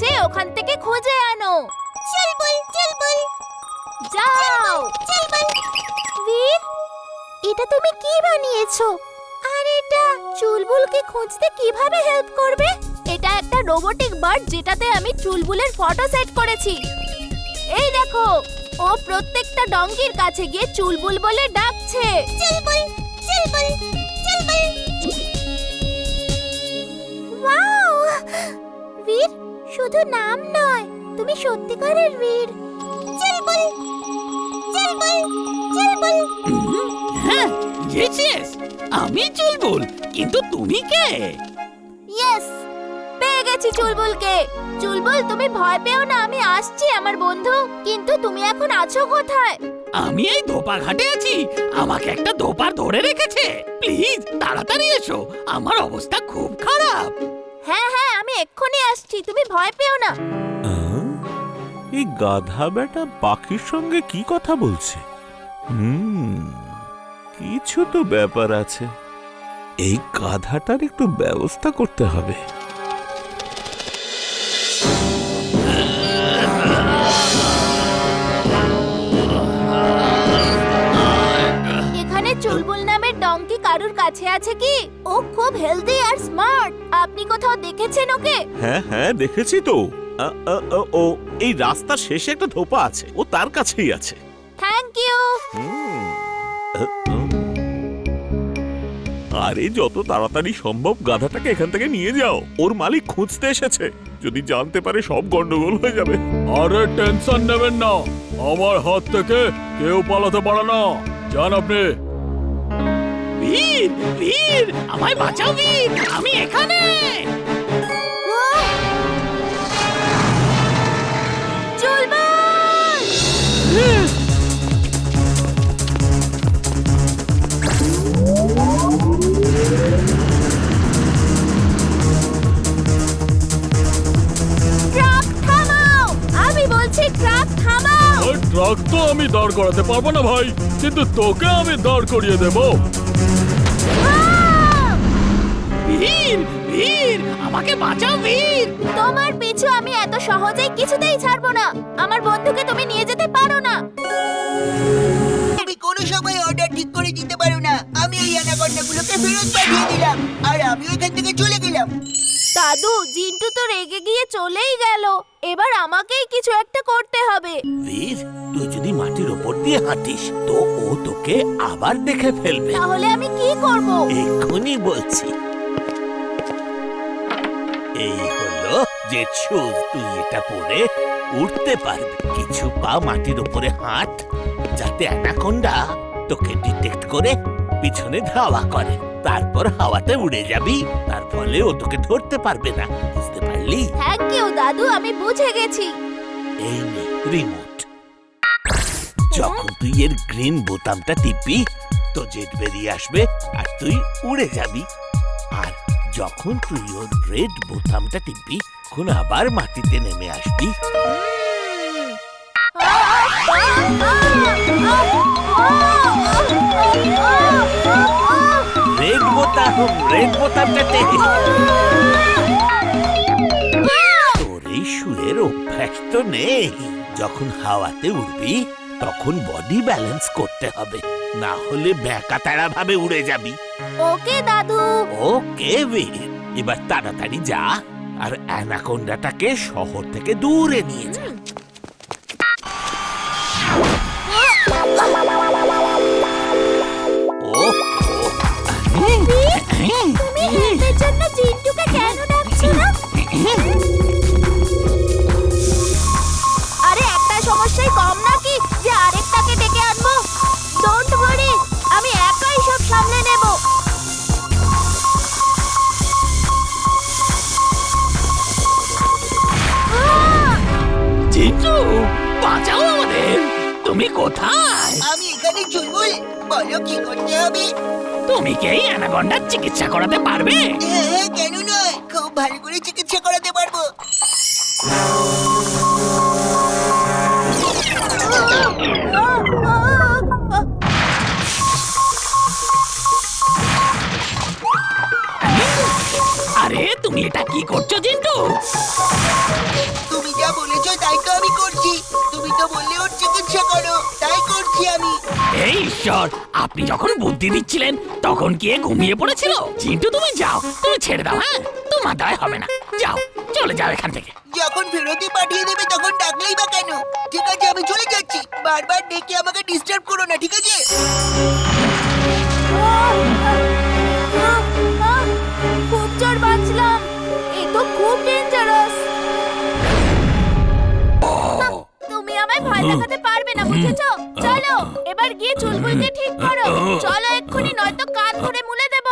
আছে ওখান থেকে খুঁজে আনো। চুলবুল চুলবুল যাও। চুলবুল বীর, এটা তুমি কি বানিয়েছো? আর এটা চুলবুলকে খুঁজতে কিভাবে হেল্প করবে? এটা একটা রোবোটিক বার্ড যেটাতে আমি চুলবুলের ফটো সেট করেছি। এই দেখো, ও প্রত্যেকটা ডঙ্কির কাছে গিয়ে চুলবুল বলে ডাকছে। চুলবুল চুলবুল চুলবুল। ওয়াও বীর, শুধু নাম নয়, তুমি সত্যিকারের বীর। চুলবুল চুলবুল চুলবুল। হ্যাঁ, ইয়েস, আমি চুলবুল, কিন্তু তুমি কে? ইয়েস, পেয়ে গেছি চুলবুলকে। চুলবুল, তুমি ভয় পেও না, আমি আসছি আমার বন্ধু। কিন্তু তুমি এখন আছো কোথায়? আমি এই ধোপা ঘাটে আছি। আমাকে একটা ধোপার ধরে রেখেছে। প্লিজ তাড়াতাড়ি এসো, আমার অবস্থা খুব খারাপ। হ্যাঁ হ্যাঁ, আমি এক্ষুনি আসছি, তুমি ভয় পেও না। এই গাধা বেটা পাখির সঙ্গে কি কথা বলছে? কিছু তো ব্যাপার আছে। এই গাধাটার একটু ব্যবস্থা করতে হবে। এখানে চুলবুল নামের ডঙ্কি কারুর কাছে আছে কি? ও খুব হেলদি আর স্মার্ট। আপনি কোথাও দেখেছেন ওকে? হ্যাঁ হ্যাঁ, দেখেছি তো। ও এই রাস্তার শেষে একটা ধোপা আছে, ও তার কাছেই আছে। Thank you. আরে যত তাড়াতাড়ি সম্ভব গাধাটাকে এখান থেকে নিয়ে যাও। ওর মালিক খুঁজতে এসেছে, যদি জানতে পারে সব গন্ডগোল হয়ে যাবে। আরে টেনশন নেবেন না, আমার হাত থেকে কেউ পালাতে পারে না। যান আপনি। বীর, বীর, আমায় বাঁচাও বীর, আমি এখানে। চুলবুল! ট্রাক থামাও! আমি বলছি ট্রাক থামাও! ওই ট্রাক তো আমি দাঁড় করাতে পারবো না ভাই, কিন্তু তোকে আমি দাঁড় করিয়ে দেবো। বীর, বীর, আমাকে বাঁচাও বীর। তোমার পিছু আমি এত সহজেই কিছুতেই ছাড়বো না। আমার বন্ধুকে তুমি নিয়ে যেতে পারো না। তুমি কোনো সময় অর্ডার ঠিক করে দিতে পারো না। আমি এই অ্যানাকন্ডাগুলোকে ফেরত পাঠিয়ে দিলাম, আর আমি এখান থেকে চলে গেলাম। দাদু, জিন্টু তো রেগে গিয়ে চলেই গেল। এবার আমাকেই কিছু একটা করতে হবে। বীর, তুই যদি মাটির ওপর দিয়ে হাঁটিস তো ও তোকে আবার দেখে ফেলবে। তাহলে আমি কি করব? এক্ষুনি বলছি। এই হলো যে শুজ, তুই এটা পরে উঠতে পারবি। কিছু পা মাটির উপরে হাঁট, যাতে অ্যানাকোন্ডা তোকে ডিটেক্ট করে পিছনে ধাওয়া করে। তারপর হাওয়াতে উড়ে যাবি, তার ফলে ও তোকে ধরতে পারবে না। বুঝতে পারলি? থ্যাংক ইউ দাদু, আমি বুঝে গেছি। এই নে রিমোট। যখন তুই এর গ্রিন বোতামটা টিপবি তো জেট বেরিয়ে আসবে আর তুই উড়ে যাবি। আর যখন তুই ওর রেড বোতামটা টিপবি তখন আবার মাটিতে নেমে আসবি। রেড বোতামটা টেপে। তোর এই শুয়ের অভ্যাস তো নেই। যখন হাওয়াতে উড়বি তখন বডি ব্যালেন্স করতে হবে, না হলে ব্যাকাতাড়া ভাবে উড়ে যাবি। ওকে দাদু। ওকে বীর, এবার তাড়াতাড়ি যা আর অ্যানাকোন্ডাটাকে শহর থেকে দূরে নিয়ে যা। তুমি হেল্পের জন্য জিন্টুকে কেন ডাকছো না? আরে একটা সমস্যাই কম নাকি যে আরেকটাকে ডেকে আনবো? ডোন্ট ওয়ারি, আমি একাই সব সামলে নেব। জিন্টু, বাঁচাও আমাদের। তুমি কোথায়? আমি এখানে চুলবুল, বলো কি করতে হবে? তুমি কি এই অ্যানাকোন্ডার চিকিৎসা করাতে পারবে? হ্যাঁ, কেন নয়, খুব ভালো করে চিকিৎসা করাতে পারবো। আরে তুমি এটা কি করছো জিন্টু? বলেছো তাই তো আমি করছি। তুমি তো বললে ওর চিকিৎসা করো, তাই করছি আমি। এই ঈশ্বর, আপনি যখন বুদ্ধি দিচ্ছিলেন তখন কি এ ঘুমিয়ে পড়েছিল? চিন্টু তুমি যাও, তুমি ছেড়ে দাও। হ্যাঁ, তোমার দায় হবে না, যাও, চলে যাও এখান থেকে। যখন ফেরতি পাঠিয়ে দেবে তখন ডাকলেই বা কেন? ঠিক আছে, আমি চলে যাচ্ছি। বারবার ডেকে আমাকে ডিস্টার্ব করো না, ঠিক আছে? খুব জোর বাঁচলাম। এ তো খুব ডেঞ্জারাস। তুমি আমায় ভয় দেখাতে পারবে না, বুঝেছো? চলো এবার গিয়ে চুলবুলকে ঠিক করো। চলো এক্ষুনি, নয়তো কান ধরে মুলে দেব।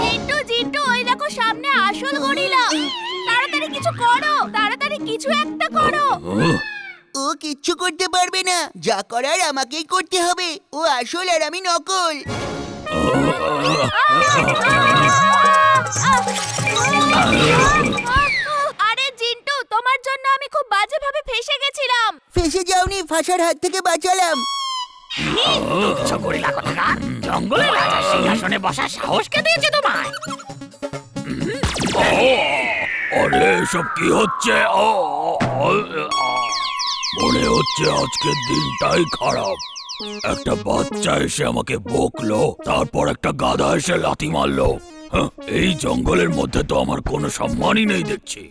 জিন্টু জিন্টু, ওই দেখো সামনে আসল গরিলা। তাড়াতাড়ি কিছু করো, তাড়াতাড়ি কিছু একটা করো। ও কিচ্ছু করতে পারবে না, যা করার আমাকেই করতে হবে। ও আসল আর আমি নকল। আরে জিন্টু, তোমার জন্য আমি খুব বাজেভাবে ফেঁসে গেছিলাম। ফেসে যাওনি, ফাঁসার হাত থেকে বাঁচালাম। তুচ্ছ গরিলা কোথাকার, জঙ্গলে রাজার সিংহাসনে বসার সাহস কে দিয়েছে তোমায়? আরে এসব কি হচ্ছে? মনে হচ্ছে আজকের দিনটাই খারাপ। একটা বাচ্চা এসে আমাকে বকলো, তারপর একটা গাধা এসে লাথি মারলো। হ্যাঁ, এই জঙ্গলের মধ্যে তো আমার কোনো সম্মানই নেই দেখছি।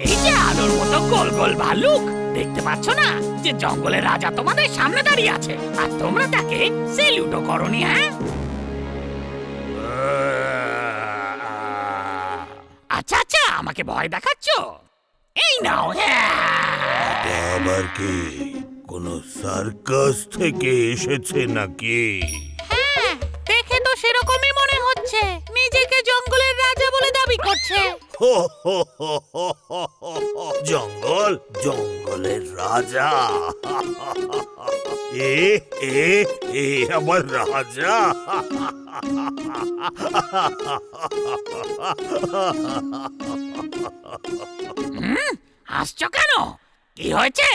এই যে আলোর মতো গোল গোল ভালুক, দেখতে পাচ্ছ না যে জঙ্গলের রাজা তোমাদের সামনে দাঁড়িয়ে আছে, আর তোমরা তাকে সেলিউটও করনি? হ্যাঁ, আচ্ছা আচ্ছা, আমাকে ভয় দেখাচ্ছ? এই নাও। আবার কি কোন সার্কাস থেকে এসেছে নাকি? হ্যাঁ, দেখে তো সেরকমই মনে হচ্ছে। নিজেকে জঙ্গলের রাজা বলে দাবি করছে। জঙ্গল, জঙ্গলের রাজা। এ এ এ আমার রাজা। হাসছো কেন? কি হয়েছে?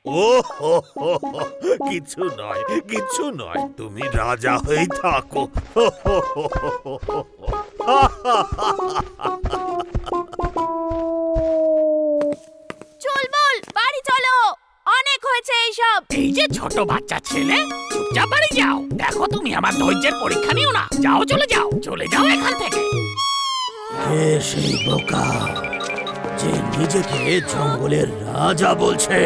ও হো হো হো, কিছু নয়, কিছু নয়, তুমি রাজা হয়েই থাকো। হো হো হো হো হো হো। চুলবুল, বাড়ি চলো। অনেক হয়েছে এইসব। এই যে ছোট বাচ্চা ছেলে, চুপচাপ বাড়ি যাও। দেখো, তুমি আমার ধৈর্যের পরীক্ষা নিও না। যাও, চলে যাও, চলে যাও এখান থেকে। কে সেই বোকা যে নিজেকে জঙ্গলের রাজা বলছে?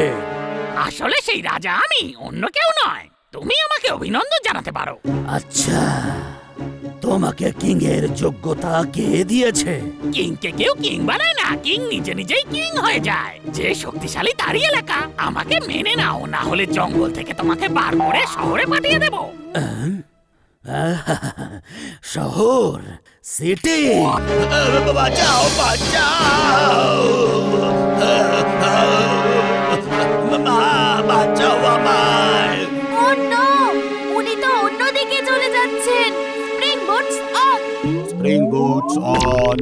আসলে সেই রাজা আমি, অন্য কেউ নয়। তুমি আমাকে অভিনন্দন জানাতে পারো। আচ্ছা, তোমাকে কিং এর যোগ্যতা কে দিয়েছে? কিংকে কেউ কিং বানায় না, কিং নিজে নিজেই কিং হয়ে যায়। যে শক্তিশালী তারই এলাকা। আমাকে মেনে নাও, না হলে জঙ্গল থেকে তোমাকে বার করে শহরে পাঠিয়ে দেব। শহর, সিটি? বাঁচাও, বাঁচাও, বাঁচাও আমায়। ও নো, উনি তো অন্যদিকে চলে যাচ্ছেন। Spring boots on. Spring boots on.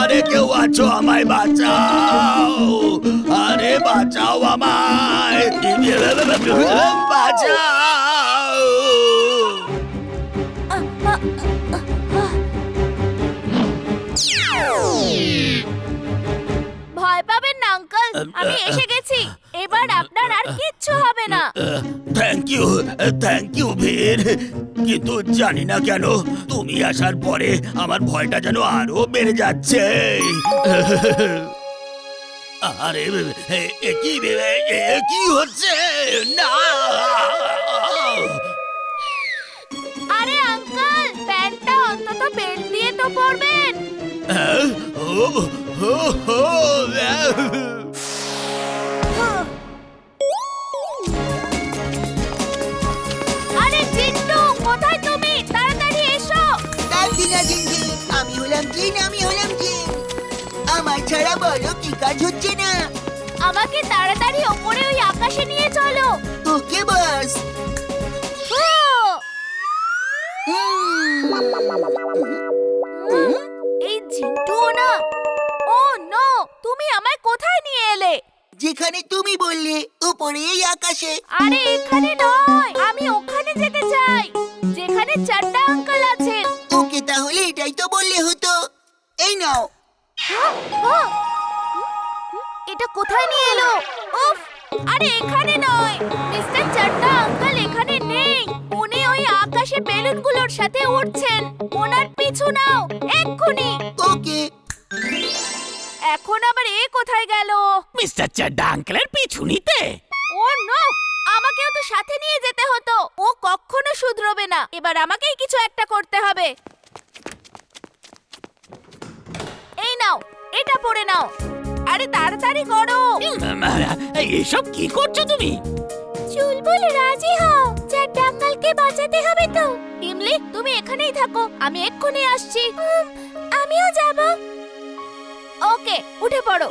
আরে কেউ আছো, আমায় বাঁচাও। আরে বাঁচাও আমায়, বাঁচাও। ভয় পাবেন না আঙ্কেল, আমি এসে গেছি। এবার আপনার আর কিচ্ছু হবে না। থ্যাংক ইউ বীর। কিন্তু জানি না কেন তুমি আসার পরে আমার ভয়টা যেন আরো বেড়ে যাচ্ছে। আরে কি হচ্ছে? না, আরে আঙ্কেল, প্যান্টটা অন্তত বেল্ট দিয়ে তো পরবেন। আরে জিন্টু, কোথায় তুমি? তাড়াতাড়ি এসো। কাঁদছি না জিনজি, আমি হলাম জিন, আমি হলাম জিন। আমার ছাড়া বলো কি কাজ হচ্ছে না? আমাকে তাড়াতাড়ি ওপরে ওই আকাশে নিয়ে চলো। ওকে বস। এই জিন্টুও না। ও নো, তুমি আমায় কোথায় নিয়ে এলে? যেখানে তুমি বললে উপরে এই আকাশে। আরে এখানে নয়, আমি ওখানে যেতে চাই যেখানে চারটা আঙ্কেল আছেন। ওকে, তাহলে এটাই তো বললে হতো। এই নাও। এটা কোথায় নিয়ে এলো? উফ, আরে এখানে নয়, মিস্টার চারটা আঙ্কেল এখানে নেই। উনি ওই আকাশে বেলুনগুলোর সাথে উড়ছেন। ওনার পিছু নাও এক্ষুনি। ওকে। এখন আবার এ কোথায় গেল? মিস্টার চাড্ডা আঙ্কেলের পিছু নিতে। ও নো, আমাকেও তো সাথে নিয়ে যেতে হতো। ও কখনো শুধরোবে না। এবার আমাকেই কিছু একটা করতে হবে। এই নাও, এটা পরে নাও। আরে তাড়াতাড়ি করো। এসব কি করছো তুমি? চুলবুল রাজি হও, চারটা আঙ্কেলকে বাঁচাতে হবে তো। ইমলি, তুমি এখানেই থাকো, আমি এক্ষুনি আসছি। আমিও যাব। ওকে, উঠে পড়ো।